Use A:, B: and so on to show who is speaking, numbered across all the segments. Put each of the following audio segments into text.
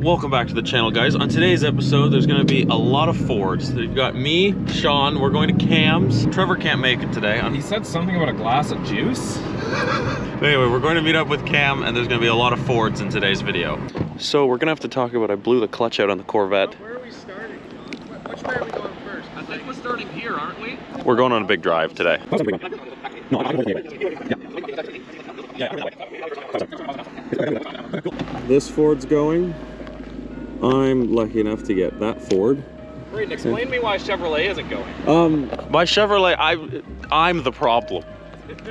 A: Welcome back to the channel, guys. On today's episode, there's going to be a lot of Fords. You've got me, Sean, we're going to Cam's. Trevor can't make it today.
B: He said something about a glass of juice?
A: Anyway, we're going to meet up with Cam, and there's going to be a lot of Fords in today's video. So we're going to have to talk about I blew the clutch out on the Corvette.
B: Where are we starting? Which way are we going first? I think we're starting here, aren't we?
A: We're going on a big drive today. This Ford's going. I'm lucky enough to get that Ford.
B: Braden, explain to me why Chevrolet isn't going.
A: My Chevrolet, I'm the problem.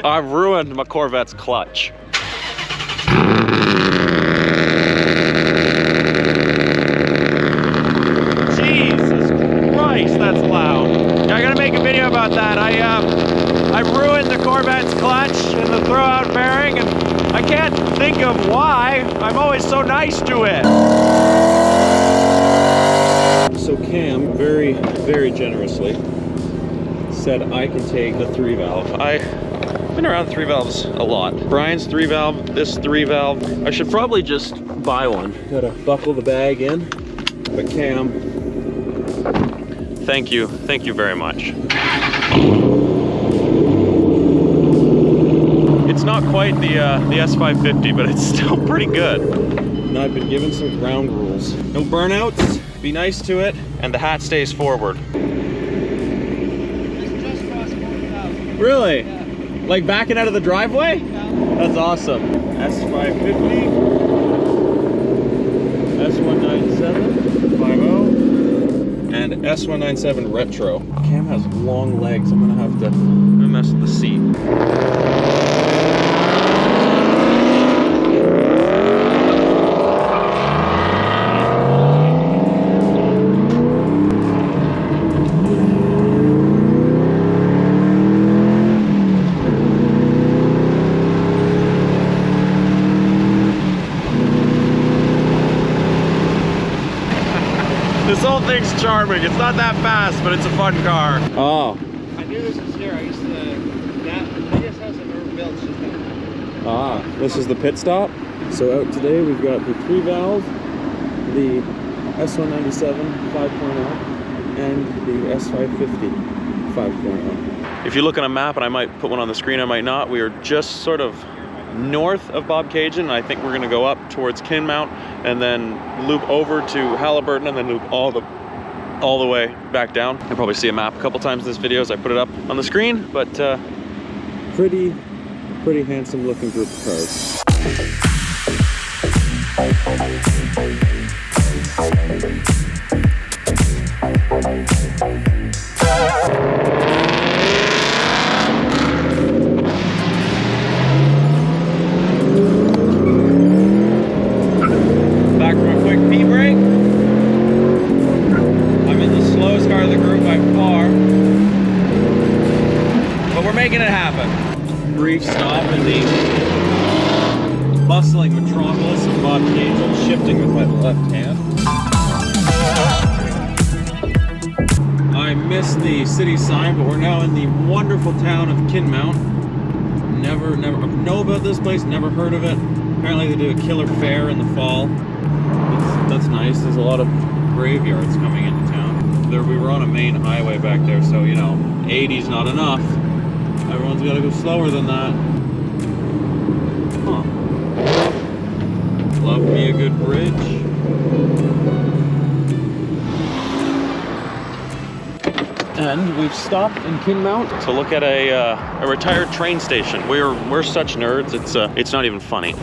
A: I've ruined my Corvette's clutch. Jesus Christ, that's loud. I gotta make a video about that. I ruined the Corvette's clutch and the throwout bearing, and I can't think of why. I'm always so nice to it. So Cam very, very generously said I can take the 3-valve. I've been around 3-valves a lot. Brian's 3-valve, this 3-valve. I should probably just buy one. Gotta buckle the bag in. But Cam, thank you very much. It's not quite the S550, but it's still pretty good. And I've been given some ground rules. No burnouts, be nice to it, and the hat stays forward.
C: It's just cost 40,000.
A: Really?
C: Yeah.
A: Like backing out of the driveway?
C: Yeah.
A: That's awesome. S550, S197, 50, and S197 Retro. Cam has long legs. I'm gonna have to mess with the seat. This whole thing's charming. It's not that fast, but it's a fun car. Oh.
C: I knew this was here. I just has a never built.
A: Ah, this is the pit stop. So out today we've got the 3-valve, the S197 5.0, and the S550 5.0. If you look on a map, and I might put one on the screen, I might not, we are just sort of north of Bobcaygeon, and I think we're gonna go up towards Kinmount and then loop over to Halliburton and then loop all the way back down. You'll probably see a map a couple times in this video as I put it up on the screen, but pretty handsome looking group of cars. Back from a quick pee break. I'm in the slowest car of the group by far, but we're making it happen. Brief stop in the bustling metropolis of Bobcaygeon, shifting with my left hand. I missed the city sign, but we're now in the wonderful town of Kinmount. Never know about this place, never heard of it. Apparently they do a killer fair in the fall. That's nice. There's a lot of graveyards coming into town. We were on a main highway back there, so you know, 80's not enough. Everyone's got to go slower than that. Huh. Love me a good bridge. And we've stopped in Kinmount to look at a retired train station. We're such nerds. It's not even funny.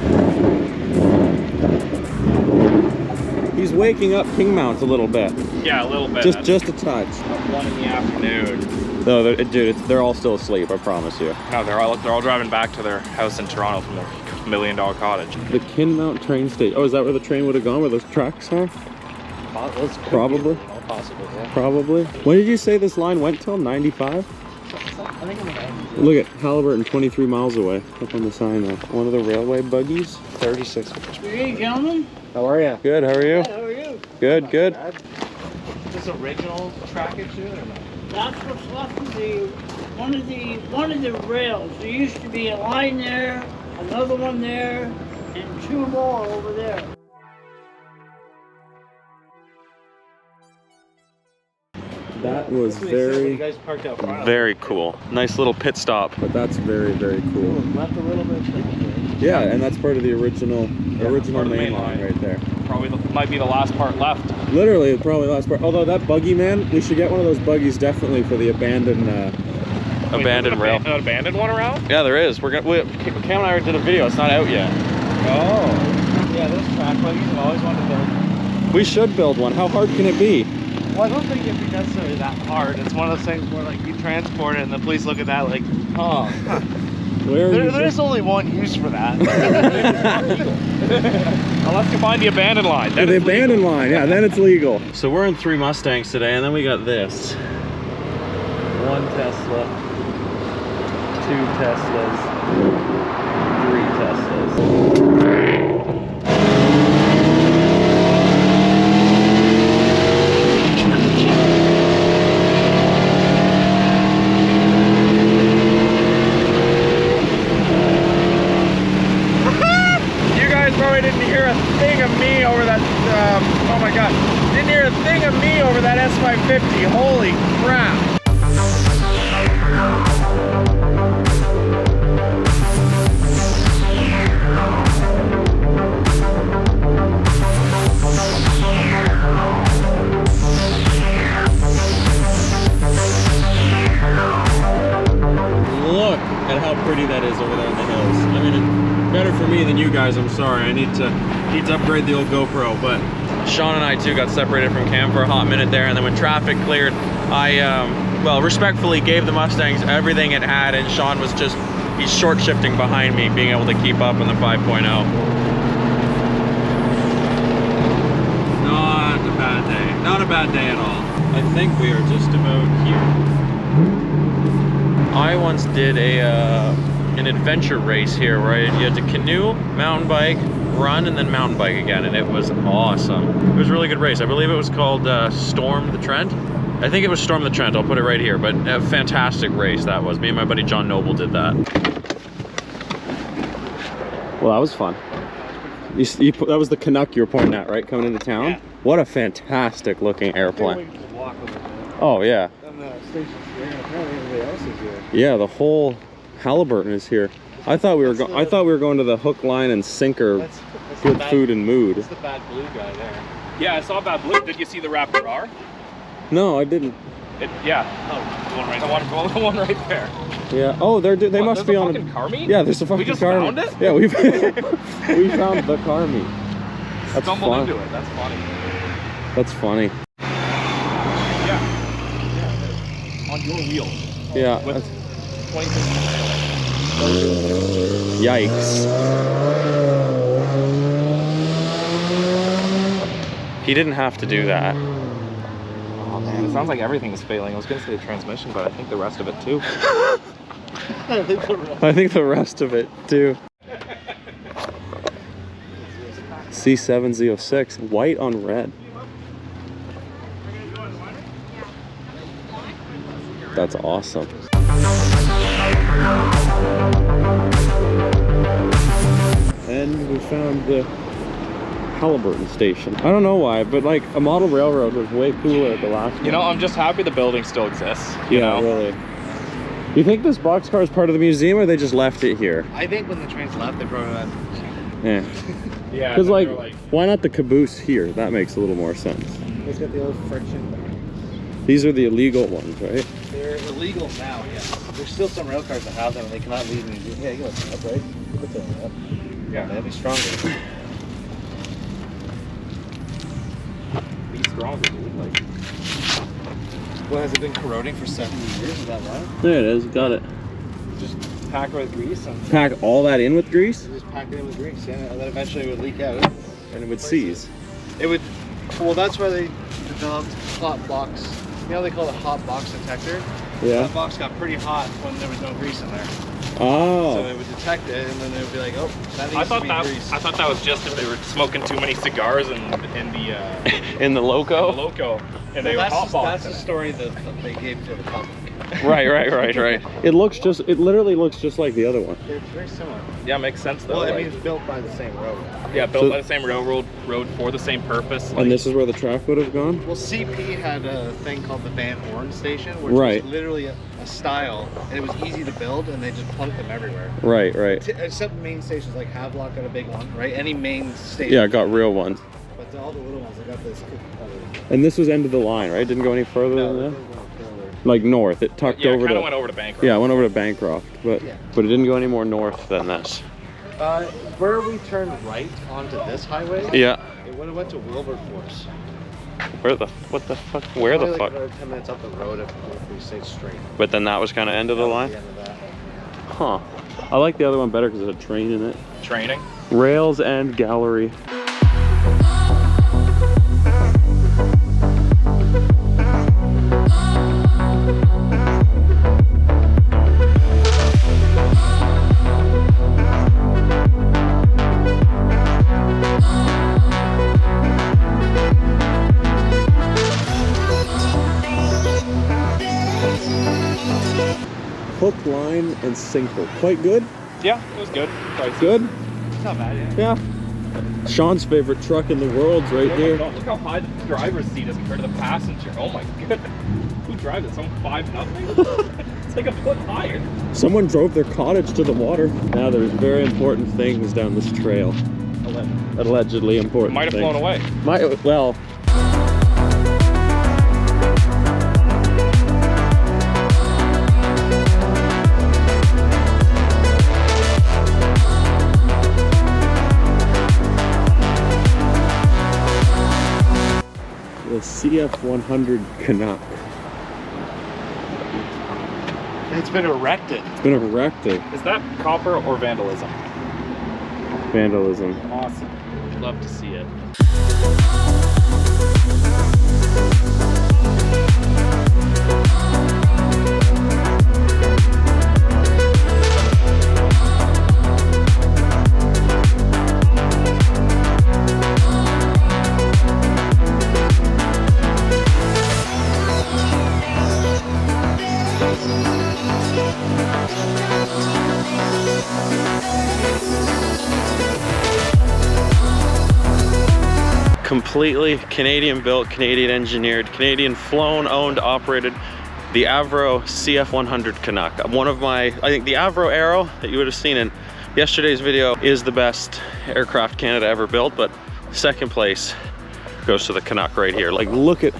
A: He's waking up Kinmount a little bit.
B: Yeah, a little bit.
A: Just a touch.
B: 1 in the afternoon.
A: No, dude, they're all still asleep. I promise you.
B: No, they're all driving back to their house in Toronto from their $1 million cottage.
A: The Kinmount train station. Oh, is that where the train would have gone? Where those tracks are? Probably.
C: Possible, yeah.
A: Probably. When did you say this line went till? 95?
C: I think I'm gonna
A: Look at Halliburton, 23 miles away. Up on the sign there. One of the railway buggies.
C: 36. Hey, gentlemen.
B: How are you?
A: Good. How are you?
C: How are you?
A: Good. Good.
C: Is
B: this original trackage here or not?
C: That's what's left of one of the rails. There used to be a line there, another one there, and two more over there.
A: That was
D: You guys parked out front.
A: very cool. Nice little pit stop. But that's very, very cool.
D: Left a little bit.
A: Yeah, and that's part of the original main line right there.
B: Probably might be the last part left.
A: Literally, probably the last part. Although that buggy, man, we should get one of those buggies definitely for the abandoned rail.
B: An abandoned one around?
A: Yeah, there is. Cam and I did a video. It's not out yet.
D: Oh. Yeah, those track buggies I've always wanted to build.
A: We should build one. How hard can it be?
D: Well, I don't think it'd be necessarily that hard. It's one of those things where like you transport it and the police look at that like, oh. There's only one use for that.
B: Unless you find the abandoned line.
A: The abandoned line, yeah, then it's legal. So we're in 3 Mustangs today, and then we got this. 1 Tesla, 2 Teslas, 3 Teslas.
B: Probably didn't hear a thing of me over that, oh my god, didn't hear a thing of me over that S550, holy crap.
A: Look at how pretty that is over there in the hills. I mean, it's better for me than you guys, I'm sorry. I need to upgrade the old GoPro, but Sean and I too got separated from Cam for a hot minute there, and then when traffic cleared, I, well, respectfully gave the Mustangs everything it had, and Sean was just, he's short shifting behind me, being able to keep up in the 5.0. Not a bad day. Not a bad day at all. I think we are just about here. I once did an adventure race here where you had to canoe, mountain bike, run, and then mountain bike again, and it was awesome. It was a really good race. I believe it was called Storm the Trent. I think it was Storm the Trent, I'll put it right here, but a fantastic race that was. Me and my buddy John Noble did that. Well, that was fun. That was the Canuck you were pointing at, right, coming into town? Yeah. What a fantastic looking airplane. Oh, yeah.
D: And the station's here, and apparently everybody else is here.
A: Yeah, the whole Halliburton is here. I thought we were going to the hook, line, and sinker. That's good food and mood.
D: That's the Bad Blue guy there.
B: Yeah, I saw Bad Blue. Did you see the Raptor R?
A: No, I didn't.
B: Yeah. Oh, the one right there. The one right there.
A: Yeah. Oh, they must be on a
B: car meet?
A: Yeah, there's a fucking
B: we just
A: car
B: found
A: meet.
B: it?
A: Yeah, we found the car meet. That's
B: Stumbled
A: fun.
B: into it. That's funny.
A: That's funny.
B: Yeah. On your wheels.
A: Yeah.
B: With 20
A: Yikes. He didn't have to do that.
B: Oh man, it sounds like everything is failing. I was gonna say the transmission, but I think the rest of it too.
A: I think the rest of it too. C7Z06, white on red. That's awesome. And we found the Halliburton station. I don't know why, but like a model railroad was way cooler at the last one.
B: You know, I'm just happy the building still exists. You know?
A: Really. You think this boxcar is part of the museum, or they just left it here?
D: I think when the trains left, they brought it out.
A: Yeah.
B: Yeah.
A: Because like, why not the caboose here? That makes a little more sense.
D: It's got the old friction.
A: These are the illegal ones, right?
D: They're illegal now, yeah. There's still some rail cars that have them, and they cannot leave the museum. Yeah, you go up, right? Put them up. Yeah, they'll be stronger.
B: Be stronger, dude. Like,
D: well, has it been corroding for 70 years? Is that why?
A: There it is, got it.
D: Just pack it with grease. And
A: Pack all that in with grease?
D: just pack it in with grease, yeah, and then eventually it would leak out.
A: And it would seize.
D: It would, well, that's why they developed hot box. You know, they call it hot box detector?
A: Yeah.
D: That box got pretty hot when there was no grease in there.
A: Oh.
D: So it would detect it, and then it would be like, oh, that needs
B: I
D: to be greased.
B: I thought that was just if they were smoking too many cigars in the
A: in the Loco?
B: Loco, and they were
D: Well,
B: hot
D: that's the
B: boxing.
D: story that they gave to the public.
A: Right. It literally looks just like the other one.
D: It's very similar.
B: Yeah, makes sense though.
D: Well, I
B: like-
D: mean, it's built by the same road.
B: Yeah, built by the same railroad for the same purpose. Like,
A: And this is where the track would have gone?
D: Well, CP had a thing called the Van Horn Station, which
A: Right.
D: was literally a style, and it was easy to build, and they just plunked them everywhere.
A: Right.
D: Except main stations, like Havelock got a big one, right? Any main station.
A: Yeah, got real ones.
D: But all the little ones, they got this.
A: And this was end of the line, right? Didn't go any further than that? Like north. It tucked over to...
B: went over to Bancroft.
A: Yeah, it went over to Bancroft, but
D: Yeah.
A: it didn't go any more north than this.
D: Where we turned right onto this highway,
A: Yeah.
D: it would have went to Wilberforce.
A: What the fuck? Where the
D: Probably
A: fuck?
D: like 10 minutes up the road if we stayed straight.
A: But then that was kind of end of the line?
D: The end of that.
A: Huh. I like the other one better because there's a train in it.
B: Training.
A: Rails and gallery. Hook, line, and sinker. Quite good?
B: Yeah, it was good. Pricey.
A: Good?
D: It's not bad, yeah.
A: Yeah. Sean's favorite truck in the world's right
B: Oh my
A: here.
B: God, look how high the driver's seat is compared to the passenger. Oh my goodness. Who drives it? Some 5'0"? It's like a foot higher.
A: Someone drove their cottage to the water. Now there's very important things down this trail. Allegedly important
B: Might have
A: things.
B: flown away.
A: Well, the CF100 Canuck.
D: It's been erected.
A: It's been erected.
B: Is that copper or vandalism?
A: Vandalism.
B: Awesome. Love to see it.
A: Completely Canadian built, Canadian engineered, Canadian flown, owned, operated, the Avro CF100 Canuck. One of my, I think the Avro Aero that you would have seen in yesterday's video is the best aircraft Canada ever built, but second place goes to the Canuck right here. Like, look at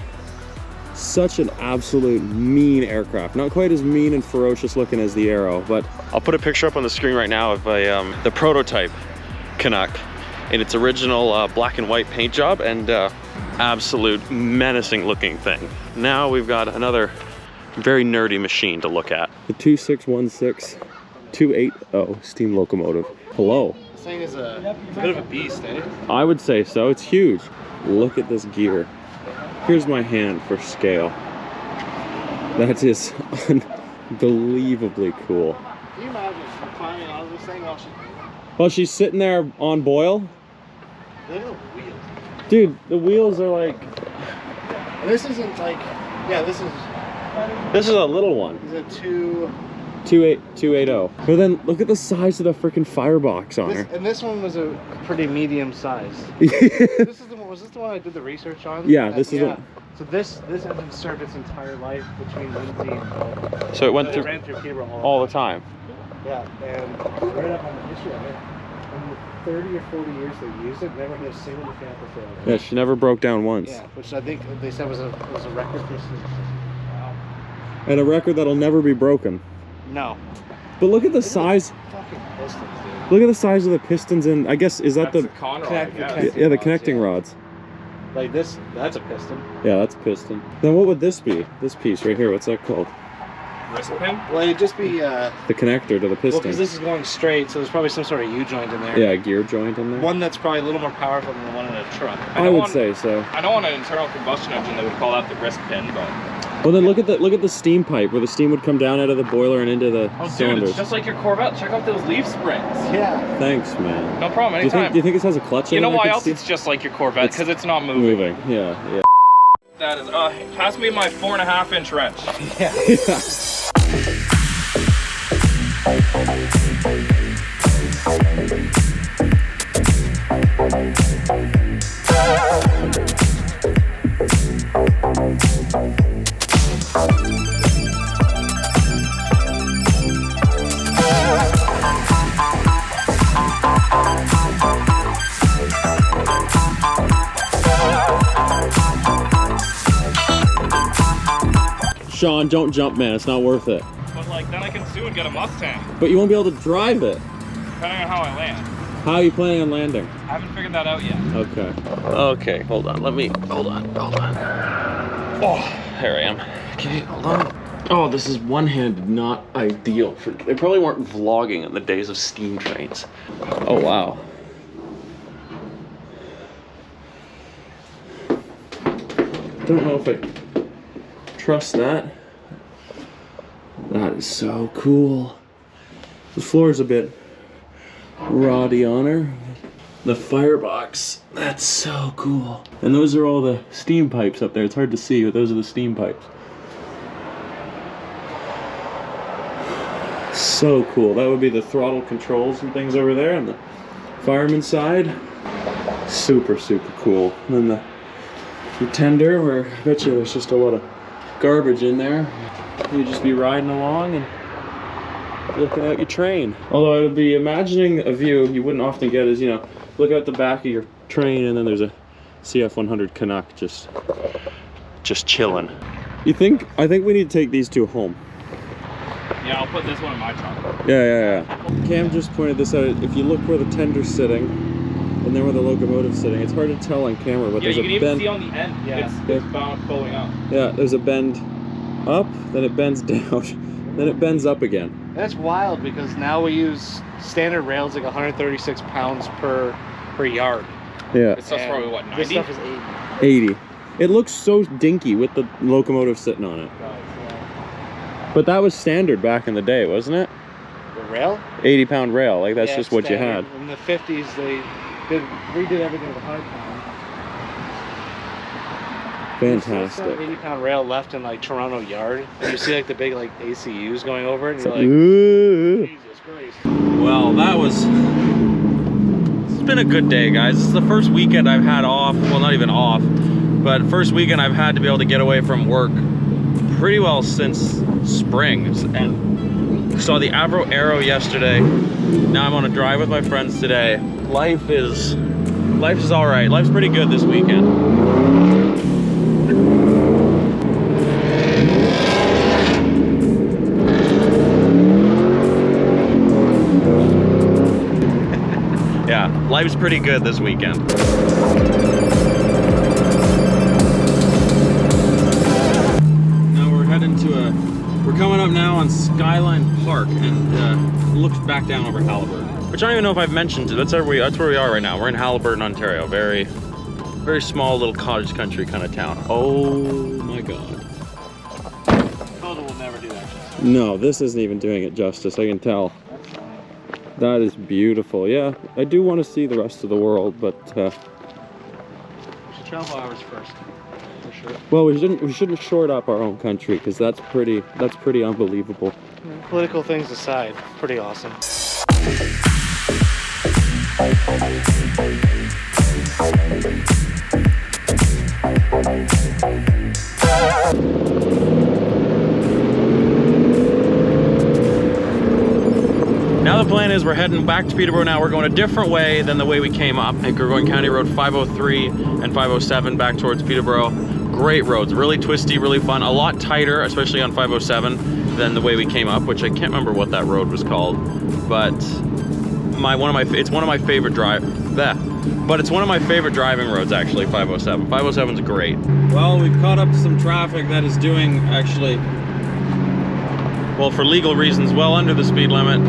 A: such an absolute mean aircraft. Not quite as mean and ferocious looking as the Aero, but I'll put a picture up on the screen right now of the prototype Canuck in its original black and white paint job, and absolute menacing looking thing. Now we've got another very nerdy machine to look at. The 2616-280 steam locomotive. Hello.
D: This thing is a bit of a beast, eh?
A: I would say so. It's huge. Look at this gear. Here's my hand for scale. That is unbelievably cool.
D: Can you imagine climbing on this thing while
A: Well, she's sitting there on boil.
D: look at the wheels.
A: Dude, the wheels are like...
D: And this isn't like, yeah, this
A: This is a little one.
D: is a
A: 280. But then look at the size of the freaking firebox on her.
D: and this one was a pretty medium size.
A: Yeah.
D: This is the one, was this the one I did the research on?
A: Yeah, this is
D: yeah. So this engine served its entire life between Lindsay and
A: So it went
D: it
A: through
D: ran through Peterborough
A: all the time.
D: Yeah, and right up on the history of it. In the 30 or 40 years they used it, never had a single mechanical failure.
A: Yeah, she never broke down once.
D: Yeah, which I think they said was a record for. Wow.
A: And a record that'll never be broken.
D: No.
A: But look at the size.
D: Fucking pistons, dude.
A: Look at the size of the pistons, and I guess, is that
B: That's
A: the...
B: a Conroy,
D: Connect-
B: yeah.
D: connect-
A: Yeah, the connecting rods.
D: Like this, that's a piston.
A: Yeah, that's a piston. Then what would this be? This piece right here, what's that called?
B: Wrist pin?
D: Well, it'd just be,
A: The connector to the
D: well,
A: piston.
D: because this is going straight, so there's probably some sort of U-joint in there.
A: Yeah, a gear joint in there.
D: One that's probably a little more powerful than the one in a truck.
A: I would say so.
B: I know on an internal combustion engine they would call that the wrist pin, but...
A: Well, then look at the steam pipe where the steam would come down out of the boiler and into the
B: Oh, dude,
A: cylinders.
B: it's just like your Corvette. Check out those leaf springs.
D: Yeah.
A: Thanks, man.
B: No problem,
A: Do you
B: anytime.
A: think this has a clutch in
B: You
A: it?
B: know
A: I
B: why
A: could
B: else
A: see?
B: it's just like your Corvette? Because it's not moving.
A: Moving, yeah.
B: That is, pass me my 4.5-inch wrench.
D: Yeah.
A: Sean, don't jump, man. It's not worth it.
B: But like, then I can soon get a Mustang.
A: But you won't be able to drive it.
B: Depending on how I land.
A: How are you planning on landing?
B: I haven't figured that out yet.
A: Okay. Okay, hold on. Hold on. Oh, there I am. Okay, hold on. Oh, this is one-handed, not ideal. They probably weren't vlogging in the days of steam trains. Oh, wow. Don't know if I trust that. That is so cool. The floor is a bit roddy on her. The firebox, that's so cool. And those are all the steam pipes up there. It's hard to see, but those are the steam pipes. So cool. That would be the throttle controls and things over there on the fireman's side. Super, super cool. And then the tender, where I bet you there's just a lot of garbage in there. You'd just be riding along and looking at your train. Although I would be imagining a view you wouldn't often get is, you know, look out the back of your train and then there's a CF100 Canuck just chilling. I think we need to take these two home.
B: Yeah, I'll put this one in my truck.
A: Yeah. Cam just pointed this out. If you look where the tender's sitting and then where the locomotive's sitting, it's hard to tell on camera, but there's a bend. Yeah, you can even see on the end. Yeah. It's bowing up. Yeah, there's a bend up, then it bends down, then it bends up again.
D: That's wild because now we use standard rails like 136 pounds per yard.
A: Yeah.
B: This stuff's probably what, 90?
D: This stuff is 80.
A: 80. It looks so dinky with the locomotive sitting on it. But that was standard back in the day, wasn't it?
D: The rail?
A: 80-pound rail, like that's just what
D: standard.
A: you had.
D: In the 50s, they redid everything with 100-pound.
A: Fantastic.
D: There's 80-pound rail left in like Toronto Yard, and you see like the big like ACUs going over it, and you're like,
A: ooh.
D: Jesus Christ.
A: Well, it's been a good day, guys. This is the first weekend I've had off. Well, not even off, but first weekend I've had to be able to get away from work pretty well since spring. And saw the Avro Aero yesterday. Now I'm on a drive with my friends today. Life is all right. Life's pretty good this weekend. Yeah, life's pretty good this weekend. Now we're heading to we're coming up now on Skyline Park and looks back down over Halliburton. Which I don't even know if I've mentioned it. That's where we are right now. We're in Halliburton, Ontario. Very, very small little cottage country kind of town. Oh my God.
D: Photo will never do that justice.
A: No, this isn't even doing it justice, I can tell. That is beautiful. Yeah, I do want to see the rest of the world, but
D: we should travel ours first, for sure.
A: Well, we shouldn't short up our own country because that's pretty unbelievable.
D: Political things aside, pretty awesome.
A: Now the plan is we're heading back to Peterborough now. We're going a different way than the way we came up. I think we're going County Road 503 and 507 back towards Peterborough. Great roads, really twisty, really fun. A lot tighter, especially on 507 than the way we came up, which I can't remember what that road was called. But it's one of my favorite driving roads actually, 507. 507's great. Well, we've caught up to some traffic that is doing actually, well, for legal reasons, well under the speed limit.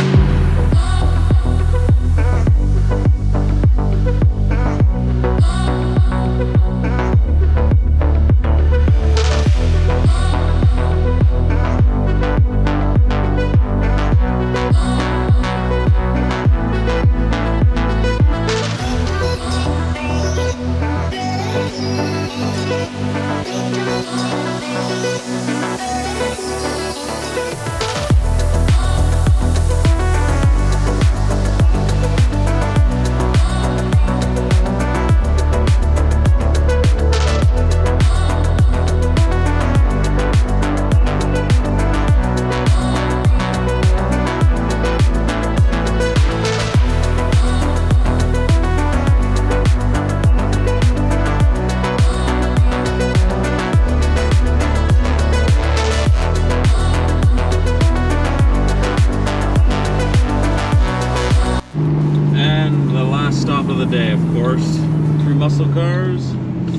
A: of the day, of course. 3 muscle cars,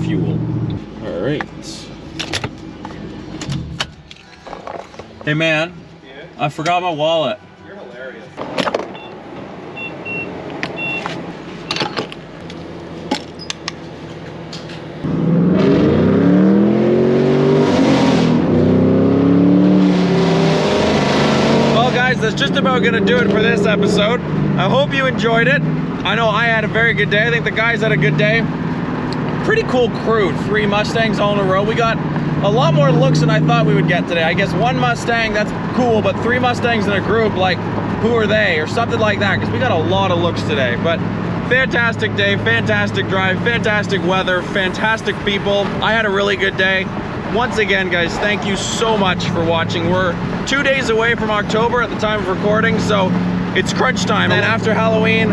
A: fuel. All right. Hey man,
B: Yeah?
A: I forgot my wallet.
B: You're hilarious. Well guys, that's just about gonna do it for this episode. I hope you enjoyed it. I know I had a very good day. I think the guys had a good day. Pretty cool crew, 3 Mustangs all in a row. We got a lot more looks than I thought we would get today. I guess 1 Mustang, that's cool, but 3 Mustangs in a group, like, who are they? Or something like that, because we got a lot of looks today. But fantastic day, fantastic drive, fantastic weather, fantastic people. I had a really good day. Once again, guys, thank you so much for watching. We're 2 days away from October at the time of recording, so it's crunch time. And after Halloween,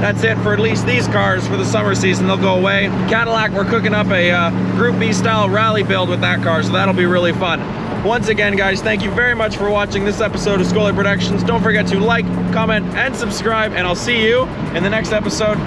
B: that's it for at least these cars for the summer season. They'll go away. Cadillac, we're cooking up a Group B style rally build with that car, so that'll be really fun. Once again, guys, thank you very much for watching this episode of Scully Productions. Don't forget to like, comment, and subscribe, and I'll see you in the next episode.